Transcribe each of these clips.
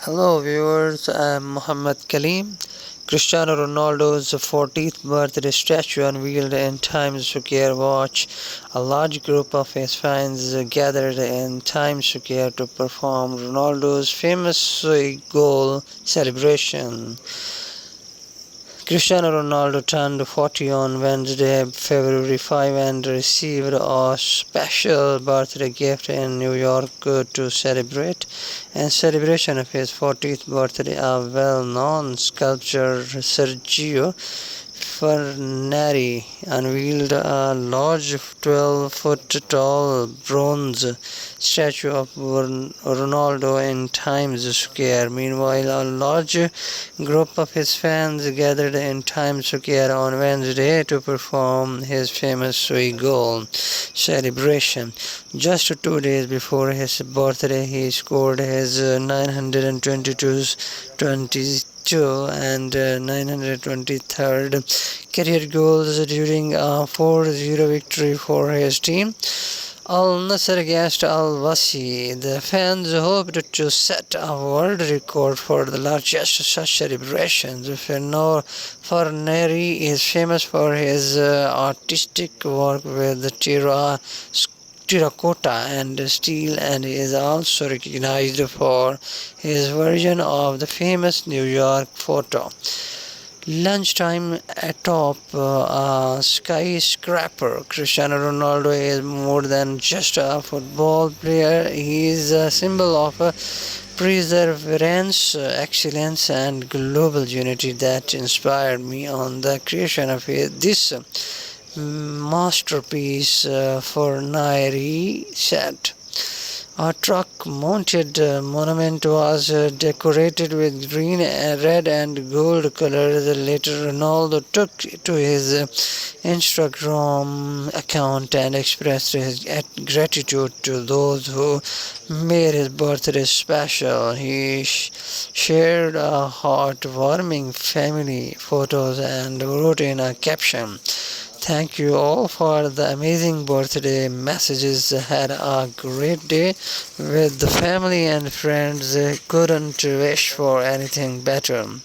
Hello viewers, I'm Muhammad Kaleem. Cristiano Ronaldo's 40th birthday statue unveiled in Times Square. Watch. A large group of his fans gathered in Times Square to perform Ronaldo's famous goal celebration. Cristiano Ronaldo turned 40 on Wednesday, February 5 and received a special birthday gift in New York to celebrate. In celebration of his 40th birthday, a well-known sculptor, Sergio Fornari, unveiled a large 12-foot-tall bronze statue of Ronaldo in Times Square. Meanwhile, a large group of his fans gathered in Times Square on Wednesday to perform his famous goal celebration. Just 2 days before his birthday, he scored his 922 and 923rd career goals during a 4-0 victory for his team, Al Nassr against Al Wasi. The fans hoped to set a world record for the largest such celebrations. Forneri is famous for his artistic work with terracotta and steel, and is also recognized for his version of the famous New York photo. Lunchtime atop a skyscraper. Cristiano Ronaldo is more than just a football player. He is a symbol of perseverance, excellence, and global unity that inspired me on the creation of this masterpiece, Fornari said. A truck-mounted monument was decorated with green, red, and gold colors. Later, Ronaldo took to his Instagram account and expressed his gratitude to those who made his birthday special. He shared a heartwarming family photos and wrote in a caption, "Thank you all for the amazing birthday messages. Had a great day with the family and friends. Couldn't wish for anything better."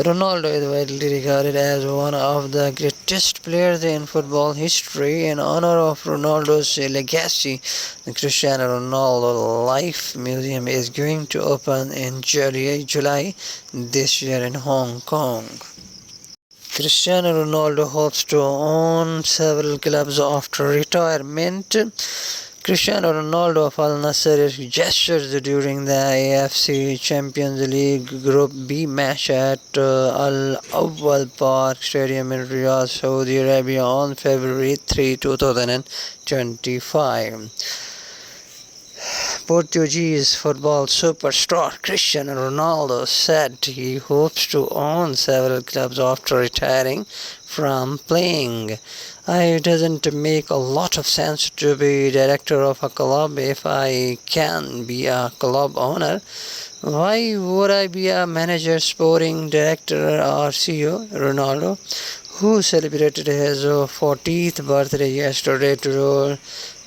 Ronaldo is widely regarded as one of the greatest players in football history. In honor of Ronaldo's legacy, the Cristiano Ronaldo Life Museum is going to open in July this year in Hong Kong. Cristiano Ronaldo hopes to own several clubs after retirement. Cristiano Ronaldo of Al Nassr gestures during the AFC Champions League Group B match at Al Awwal Park Stadium in Riyadh, Saudi Arabia on February 3, 2025. Portuguese football superstar Cristiano Ronaldo said he hopes to own several clubs after retiring from playing. It doesn't make a lot of sense to be director of a club if I can be a club owner. Why would I be a manager, sporting director, or CEO? Ronaldo, who celebrated his 40th birthday yesterday,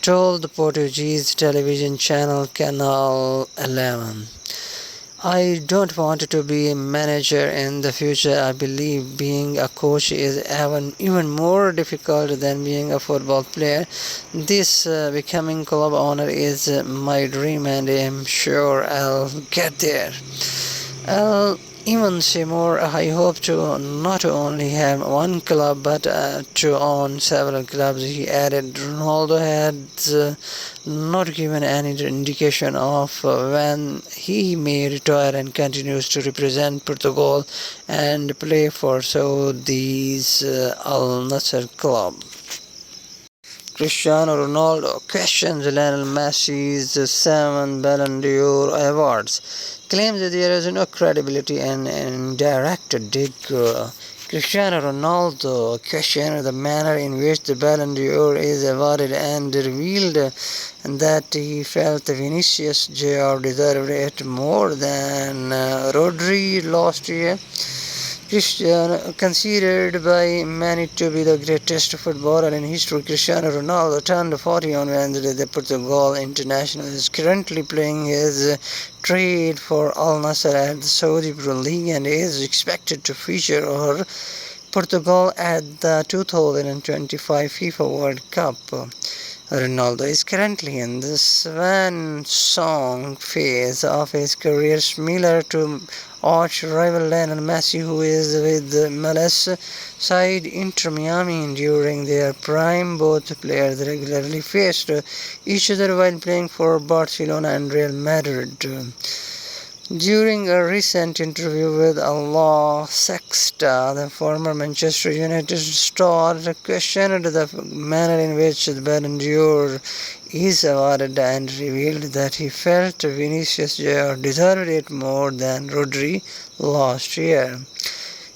told the Portuguese television channel Canal 11. "I don't want to be a manager in the future. I believe being a coach is even more difficult than being a football player. This becoming club owner is my dream, and I'm sure I'll get there. I'll even say more. I hope to not only have one club but to own several clubs," he added. Ronaldo has not given any indication of when he may retire and continues to represent Portugal and play for Saudi's Al Nassr club. Cristiano Ronaldo questions Lionel Messi's 7 Ballon d'Or awards, claims that there is no credibility in indirect dig. Cristiano Ronaldo questioned the manner in which the Ballon d'Or is awarded and revealed that he felt Vinicius Jr. deserved it more than Rodri last year. Considered by many to be the greatest footballer in history, Cristiano Ronaldo turned 40 on Wednesday. The Portugal international is currently playing his trade for Al Nassr at the Saudi Pro League and is expected to feature Portugal at the 2025 FIFA World Cup. Ronaldo is currently in the swan song phase of his career, similar to arch rival Lionel Messi, who is with the MLS side Inter Miami during their prime. Both players regularly faced each other while playing for Barcelona and Real Madrid. During a recent interview with La Sexta, the former Manchester United star questioned the manner in which the Ballon d'Or is awarded and revealed that he felt Vinicius Jr. deserved it more than Rodri last year.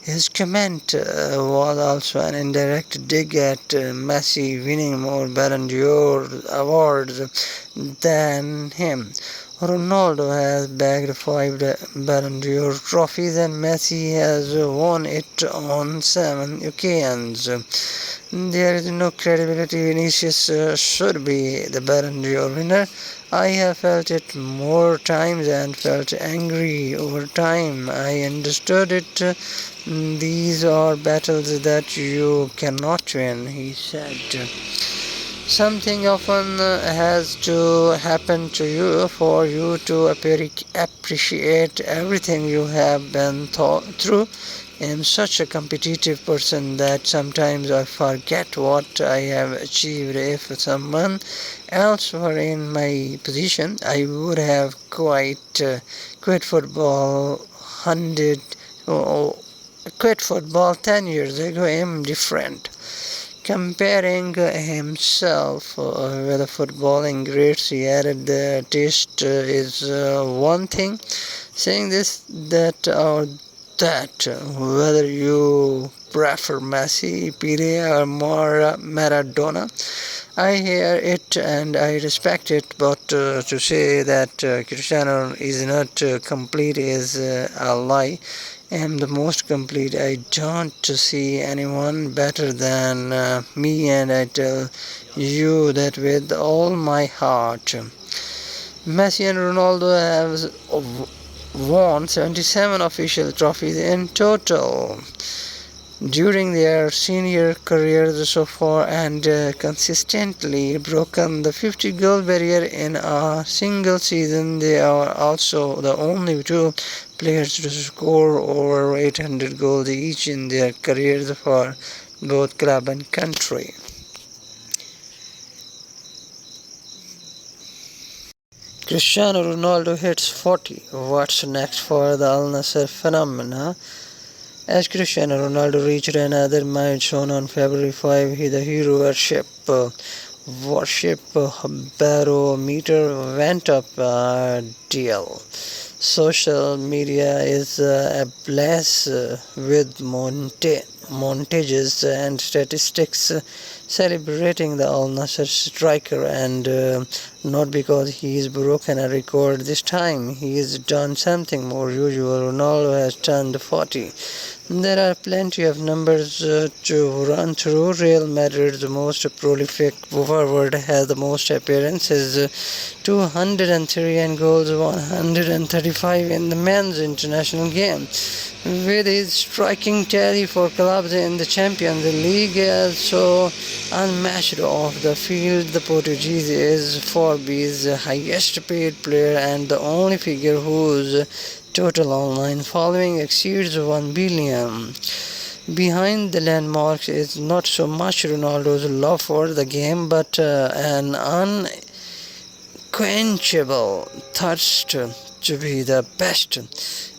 His comment was also an indirect dig at Messi winning more Ballon d'Or awards than him. Ronaldo has bagged 5 Ballon d'Or trophies and Messi has won it on 7 occasions. There is no credibility. Vinicius should be the Ballon d'Or winner. I have felt it more times and felt angry over time. I understood it. These are battles that you cannot win, he said. Something often has to happen to you for you to appreciate everything you have been through. I am such a competitive person that sometimes I forget what I have achieved. If someone else were in my position, I would have quit football 10 years ago. I am different. Comparing himself with the footballing greats, he added the taste is one thing. Saying this, that, or that, whether you prefer Messi, Pele, or Maradona, I hear it and I respect it, but to say that Cristiano is not complete is a lie. I am the most complete. I don't see anyone better than me, and I tell you that with all my heart. Messi and Ronaldo have won 77 official trophies in total during their senior careers so far and consistently broken the 50 goal barrier in a single season. They are also the only two players to score over 800 goals each in their careers for both club and country. Cristiano Ronaldo hits 40. What's next for the Al Nassr phenomena? As Cristiano Ronaldo reached another milestone on February 5, the hero worship barometer went up a deal. Social media is ablaze with montages and statistics celebrating the Al Nassr striker, and not because he has broken a record this time. He has done something more usual. Ronaldo has turned 40. There are plenty of numbers to run through. Real Madrid, the most prolific forward, has the most appearances, 203, and goals, 135 in the men's international game. With his striking tally for clubs in the Champions League so unmatched off the field, the Portuguese is Forbes' highest paid player and the only figure whose total online following exceeds 1 billion. Behind the landmarks is not so much Ronaldo's love for the game, but an unquenchable thirst to be the best.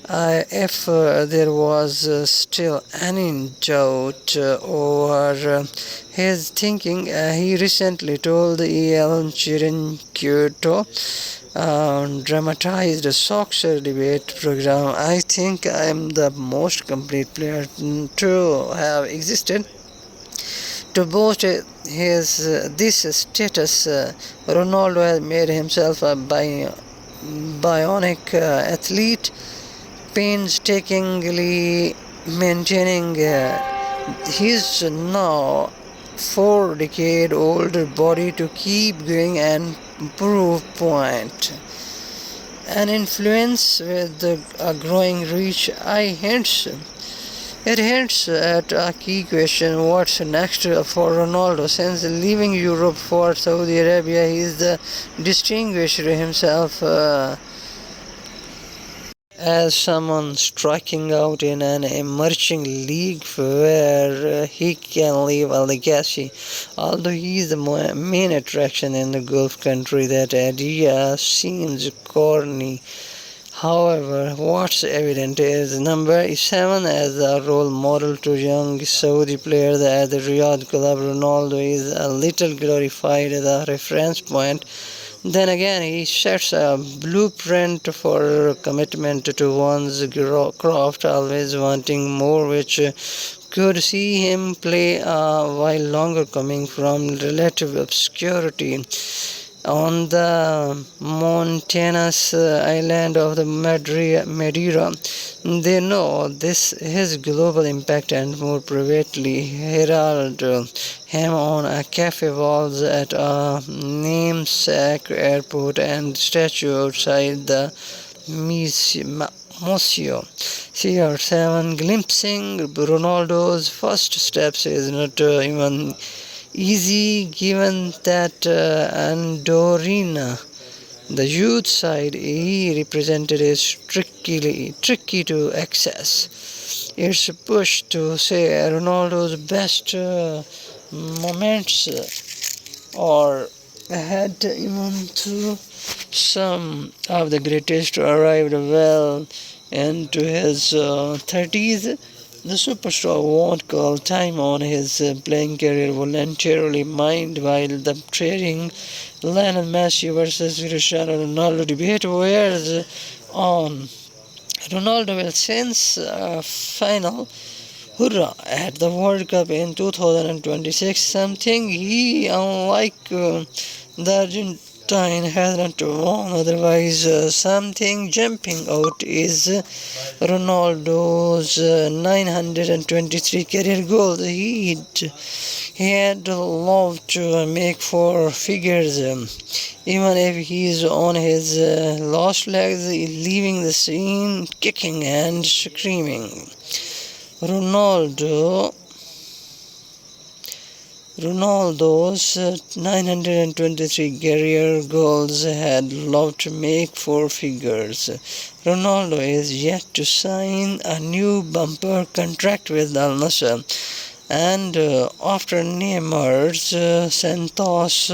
If there was still any doubt over his thinking, he recently told El Chiringuito dramatized soccer debate program, "I think I am the most complete player to have existed." To boast this status, Ronaldo has made himself a bionic athlete, painstakingly maintaining his now 4-decade-old body to keep going and prove point. An influence with a growing reach, it hints at a key question: what's next for Ronaldo? Since leaving Europe for Saudi Arabia, he is distinguished himself as someone striking out in an emerging league where he can leave a legacy. Although he is the main attraction in the Gulf country, that idea seems corny. However, what's evident is number 7 as a role model to young Saudi players at the Riyadh club. Ronaldo is a little glorified as a reference point. Then again, he sets a blueprint for commitment to one's craft, always wanting more, which could see him play a while longer coming from relative obscurity on the mountainous island of the Madeira. They know this his global impact and more privately herald him on a cafe walls at a namesake airport and statue outside the Museo. CR7 glimpsing Ronaldo's first steps is not even easy given that Andorina, the youth side he represented, is tricky to access. It's pushed to say Ronaldo's best moments or ahead even to some of the greatest arrived well into his 30s. The superstar won't call time on his playing career voluntarily, mind while the trading Lionel Messi versus Cristiano Ronaldo debate wears on. Ronaldo will sense a final hurrah at the World Cup in 2026, something he, unlike the Argentine, has not won. Otherwise, something jumping out is Ronaldo's 923 career goals. He had loved to make four figures, even if he is on his last legs, leaving the scene kicking and screaming. Ronaldo's 923 career goals had loved to make four figures. Ronaldo is yet to sign a new bumper contract with Al Nassr, and after Neymar's Santos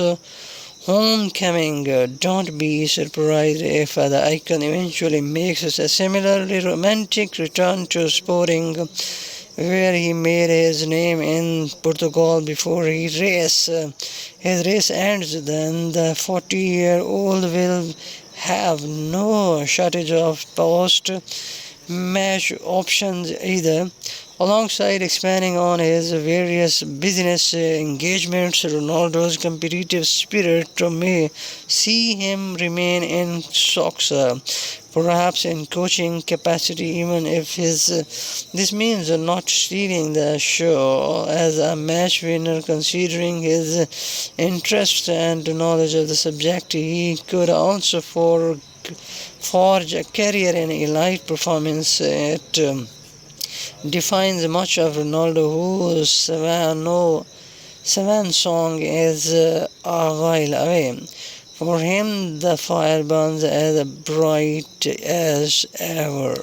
homecoming, don't be surprised if the icon eventually makes a similarly romantic return to Sporting, where he made his name in Portugal before his race ends. Then the 40-year-old will have no shortage of post-match options either. Alongside expanding on his various business engagements, Ronaldo's competitive spirit may see him remain in stocks, perhaps in coaching capacity, even if this means not stealing the show as a match winner. Considering his interest and knowledge of the subject, he could also forge a career in elite performance. It defines much of Ronaldo, whose Swan song is a while away. For him, the fire burns as bright as ever.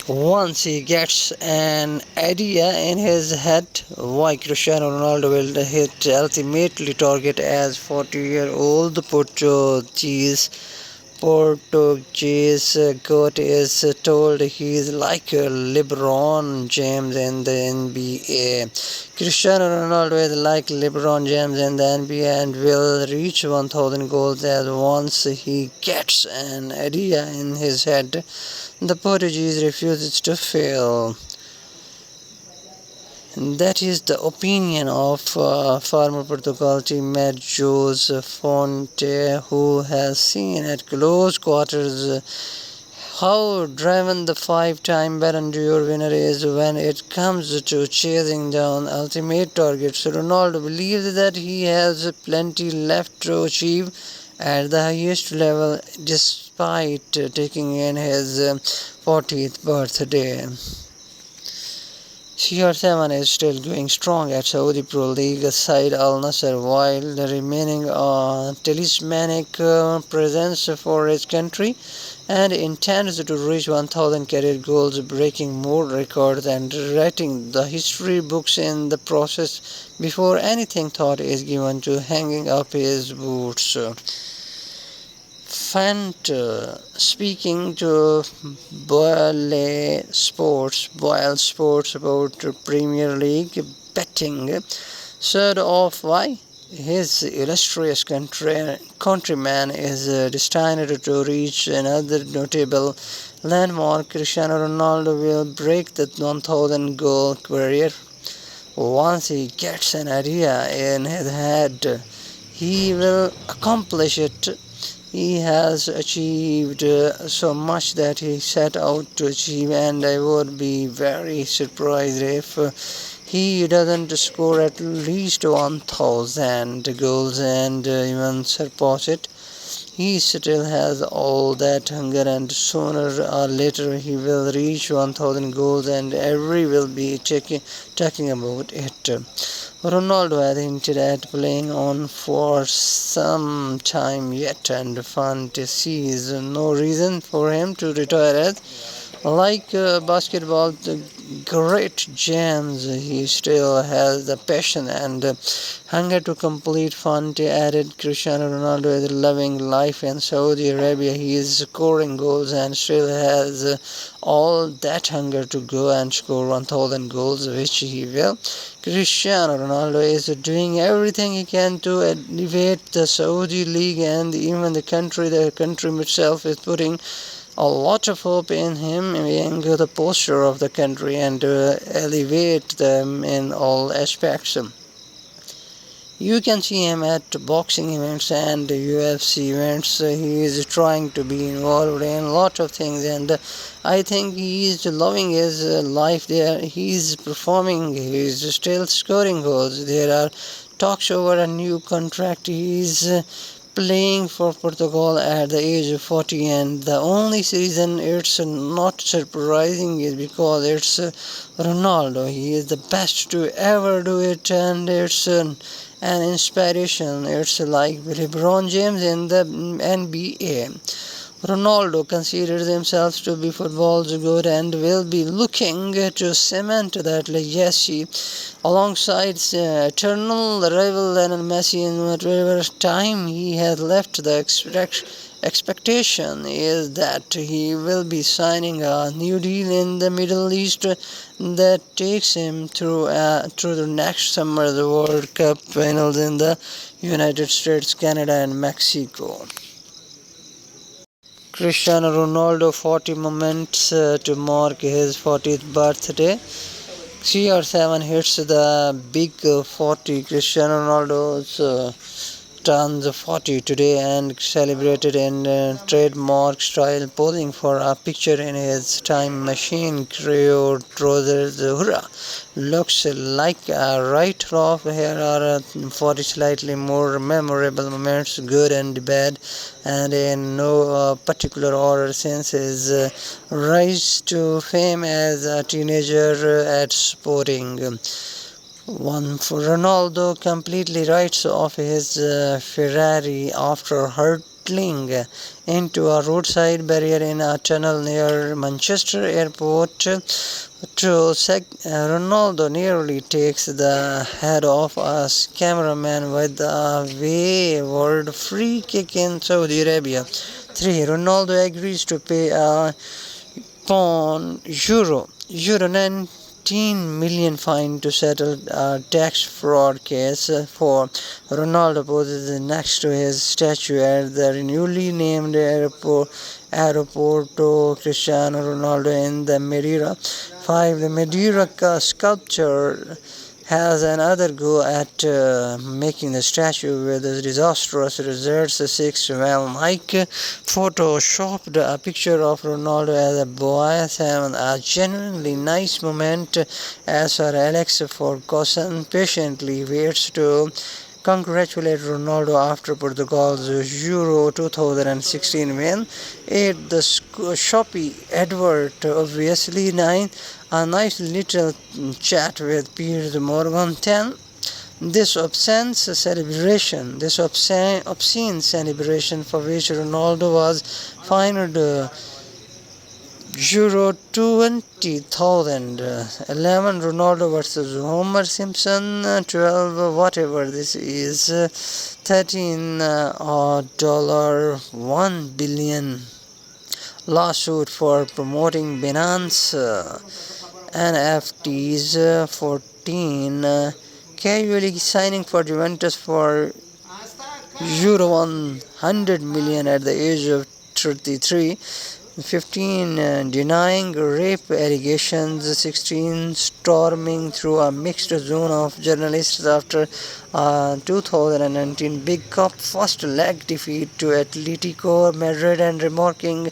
Once he gets an idea in his head why Cristiano Ronaldo will hit ultimately target as 40-year-old Portuguese goat is told he's like LeBron James in the NBA. Cristiano Ronaldo is like LeBron James in the NBA and will reach 1,000 goals as once he gets an idea in his head. The Portuguese refuses to fail. That is the opinion of former Portugal teammate Jose Fonte, who has seen at close quarters How driven the five-time Ballon d'Or winner is when it comes to chasing down ultimate targets. Ronaldo believes that he has plenty left to achieve at the highest level despite taking in his 40th birthday. CR7 is still going strong at Saudi Pro League side Al Nassr while remaining a talismanic presence for his country and intends to reach 1000 career goals, breaking more records and writing the history books in the process before anything thought is given to hanging up his boots. Fant speaking to Boyle Sports about Premier League betting, said of why his illustrious countryman is destined to reach another notable landmark. Cristiano Ronaldo will break the 1000 goal career once he gets an idea in his head. He will accomplish it. He has achieved so much that he set out to achieve, and I would be very surprised if he doesn't score at least 1000 goals and even surpass it. He still has all that hunger, and sooner or later he will reach 1000 goals, and every will be talking about it. Ronaldo has hinted at playing on for some time yet, and fantasy sees no reason for him to retire as like basketball, the great gems, he still has the passion and hunger to complete fun. Added Cristiano Ronaldo is loving life in Saudi Arabia. He is scoring goals and still has all that hunger to go and score 1000 goals, which he will. Cristiano Ronaldo is doing everything he can to elevate the Saudi League, and even the country itself is putting a lot of hope in him being the poster of the country and elevate them in all aspects. You can see him at boxing events and UFC events. He is trying to be involved in a lot of things, and I think he is loving his life there. He is performing, he is still scoring goals. There are talks over a new contract. He is playing for Portugal at the age of 40, and the only reason it's not surprising is because it's Ronaldo. He is the best to ever do it, and it's an inspiration. It's like LeBron James in the NBA. Ronaldo considers himself to be football's god and will be looking to cement that legacy alongside eternal rival Lionel Messi in whatever time he has left. The expectation is that he will be signing a new deal in the Middle East that takes him through the next summer, the World Cup finals in the United States, Canada, and Mexico. Cristiano Ronaldo 40 moments to mark his 40th birthday. CR7 hits the big 40. Cristiano Ronaldo's turns 40 today and celebrated in trademark style, posing for a picture in his time machine. Creo trousers, hurrah! Looks like a right off. Here are 40 slightly more memorable moments, good and bad, and in no particular order since his rise to fame as a teenager at Sporting. One for Ronaldo completely writes off his Ferrari after hurtling into a roadside barrier in a tunnel near Manchester Airport. Ronaldo nearly takes the head off a cameraman with a wayward free kick in Saudi Arabia. 3. Ronaldo agrees to pay a euro 19 million fine to settle a tax fraud case. 4. Ronaldo poses next to his statue at the newly named Aeroporto Cristiano Ronaldo in the Madeira. 5. The Madeira sculpture has another go at making the statue with disastrous results. 6 well, Nike photoshopped a picture of Ronaldo as a boy. 7 a genuinely nice moment as Sir Alex Ferguson patiently waits to congratulate Ronaldo after Portugal's Euro 2016 win. 8 the Shopee advert, obviously. 9 a nice little chat with Piers Morgan. 10 this obscene celebration for which Ronaldo was fined Euro 20,000. 11 Ronaldo versus Homer Simpson. 12 whatever this is. 13 dollar 1 billion lawsuit for promoting Binance NFTs. 14 casually signing for Juventus for Euro 100 million at the age of 33. 15 denying rape allegations. 16 storming through a mixed zone of journalists after 2019 Big Cup first leg defeat to Atletico Madrid and remarking,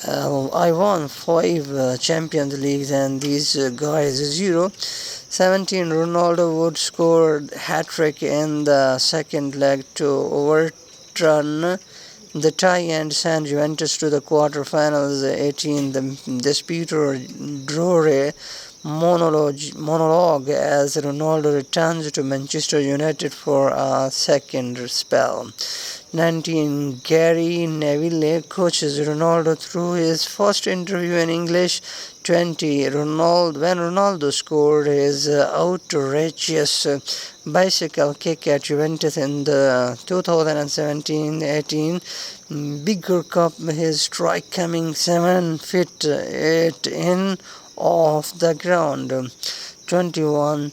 I won 5 Champions Leagues and these guys 0. 17 Ronaldo would score hat-trick in the second leg to overturn the tie and send Juventus to the quarter-finals. 18 the Disputore Drore monologue as Ronaldo returns to Manchester United for a second spell. 19 Gary Neville coaches Ronaldo through his first interview in English. 20 when Ronaldo scored his outrageous bicycle kick at Juventus in the 2017-18 Bigger Cup, his strike coming 7 feet 8 in off the ground. 21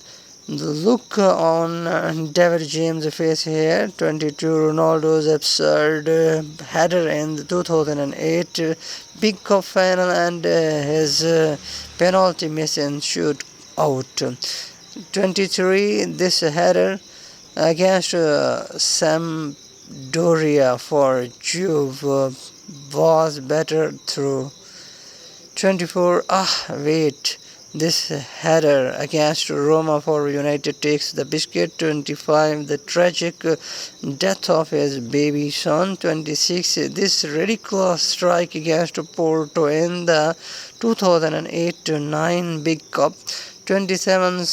the look on David James' face here. 22 Ronaldo's absurd header in the 2008 Big Cup final and his penalty miss in shoot out. 23 this header against Sampdoria for Juve was better through. 24 wait, this header against Roma for United takes the biscuit. 25 the tragic death of his baby son. 26 this ridiculous strike against Porto in the 2008-9 Big Cup. 27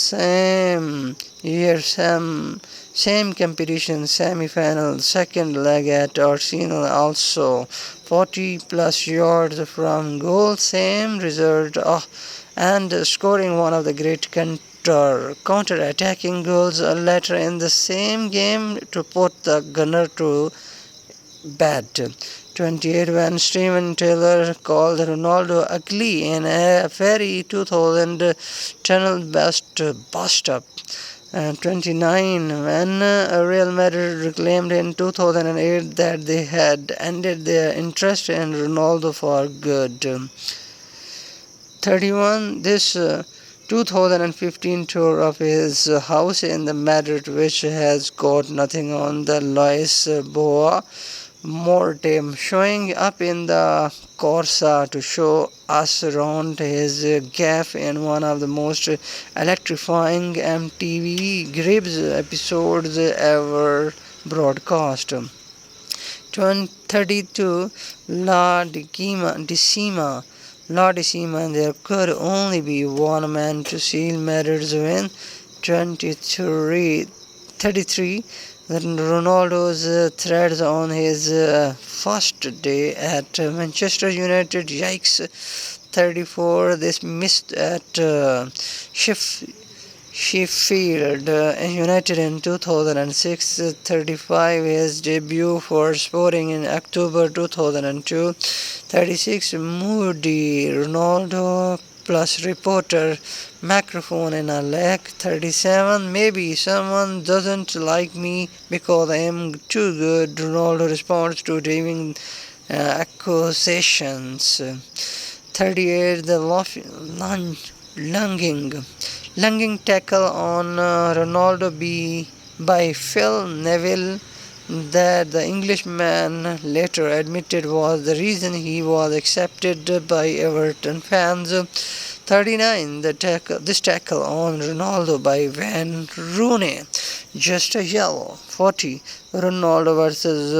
same competition semi-final second leg at Arsenal, also 40 plus yards from goal, same result, and scoring one of the great counter-attacking goals later in the same game to put the gunner to bed. 28 when Steven Taylor called Ronaldo ugly in a very 2000 tunnel bust up. 29 when Real Madrid reclaimed in 2008 that they had ended their interest in Ronaldo for good. 31 this 2015 tour of his house in the Madrid, which has got nothing on the Lisboa Mortem, showing up in the Corsa to show us around his gaff in one of the most electrifying MTV Grips episodes ever broadcast. 32 La Decima, there could only be one man to seal Madrid's win. 33 Ronaldo's threads on his first day at Manchester United, yikes. 34 this missed at Sheffield United in 2006. 35 his debut for Sporting in October 2002. 36 moody Ronaldo plus reporter microphone in a leg. 37 maybe someone doesn't like me because I am too good. Ronaldo responds to damning accusations. 38 the Lunging tackle on Ronaldo by Phil Neville that the Englishman later admitted was the reason he was accepted by Everton fans. 39. This tackle on Ronaldo by Van Rooney, just a yellow. 40. Ronaldo versus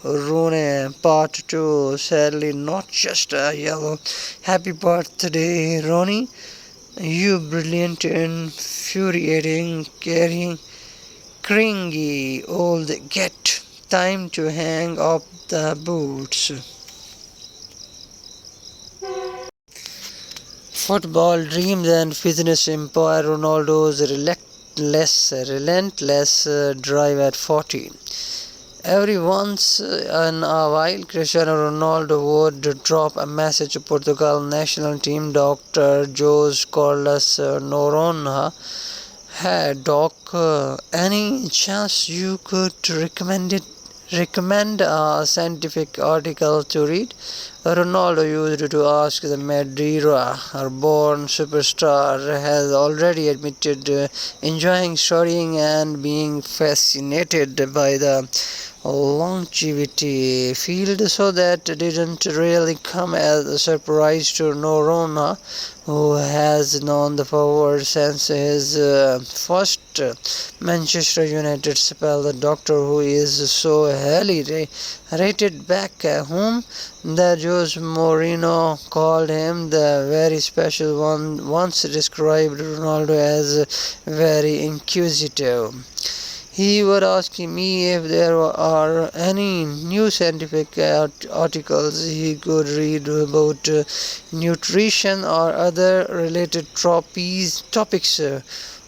Rooney Part 2, sadly not just a yellow. Happy birthday, Ronnie. You brilliant, infuriating, carrying, cringy old get. Time to hang up the boots. Football dreams and fitness empire Ronaldo's relentless drive at 40. Every once in a while, Cristiano Ronaldo would drop a message to Portugal national team Dr. Jose Carlos Noronha. Hey doc, any chance you could recommend a scientific article to read? Ronaldo used to ask the Madeira, our born superstar, has already admitted enjoying studying and being fascinated by the longevity field, so that didn't really come as a surprise to Noronha, who has known the forward since his first Manchester United spell. The doctor, who is so highly rated back home that Jose Mourinho called him the very special one, once described Ronaldo as very inquisitive. He was asking me if there are any new scientific articles he could read about nutrition or other related topics.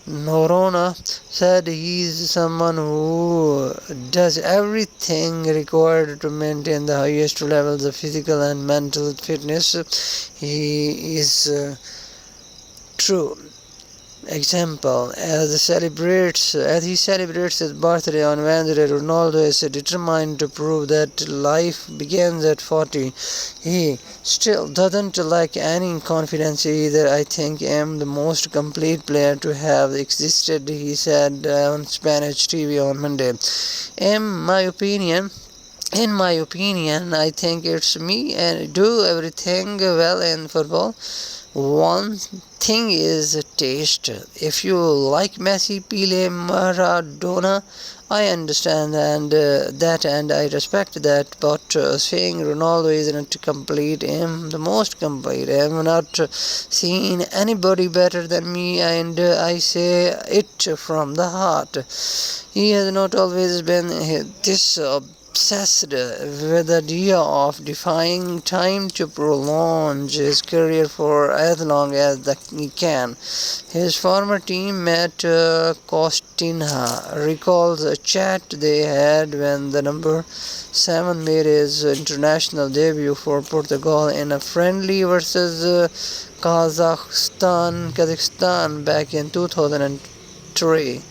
Norona said he's someone who does everything required to maintain the highest levels of physical and mental fitness. He is true example as he celebrates his birthday on Wednesday. Ronaldo is determined to prove that life begins at 40. He still doesn't lack any confidence either. I think I'm the most complete player to have existed, he said on Spanish TV on Monday. In my opinion, I think it's me and do everything well in football. One thing is taste. If you like Messi, Pele, Maradona, I understand that and I respect that. But saying Ronaldo isn't complete, I'm the most complete. I'm not seen anybody better than me, and I say it from the heart. He has not always been this obsessed with the idea of defying time to prolong his career for as long as he can. His former teammate Costinha recalls a chat they had when the number 7 made his international debut for Portugal in a friendly versus Kazakhstan back in 2003.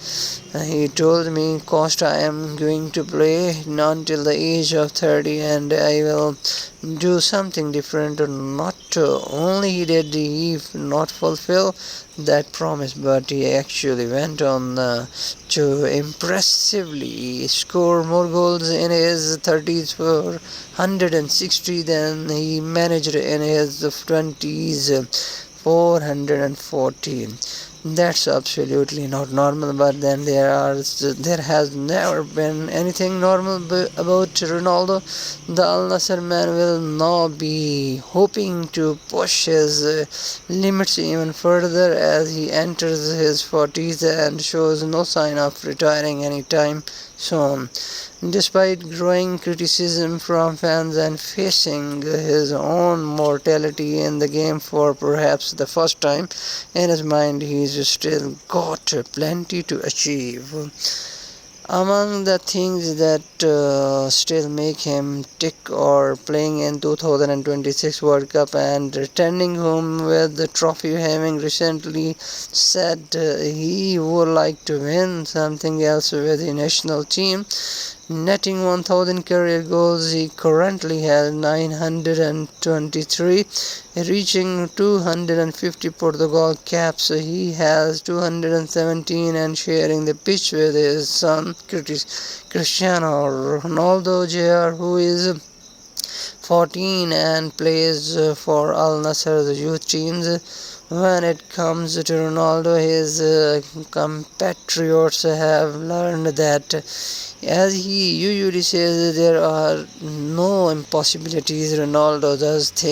He told me, Costa, I am going to play until the age of 30 and I will do something different. Not only did he not fulfill that promise, but he actually went on to impressively score more goals in his 30s for 160 than he managed in his 20s 414. That's absolutely not normal, but then there has never been anything normal about Ronaldo. The Al Nassr man will now be hoping to push his limits even further as he enters his 40s and shows no sign of retiring anytime soon. Despite growing criticism from fans and facing his own mortality in the game for perhaps the first time in his mind, he's still got plenty to achieve. Among the things that still make him tick are playing in 2026 World Cup and returning home with the trophy, having recently said he would like to win something else with the national team. netting 1000 career goals. He currently has 923, reaching 250 Portugal caps. He has 217 and sharing the pitch with his son Cristiano Ronaldo Jr., who is 14 and plays for Al Nassr's youth teams. When it comes to Ronaldo, his compatriots have learned that, as he usually says, there are no impossibilities. Ronaldo does things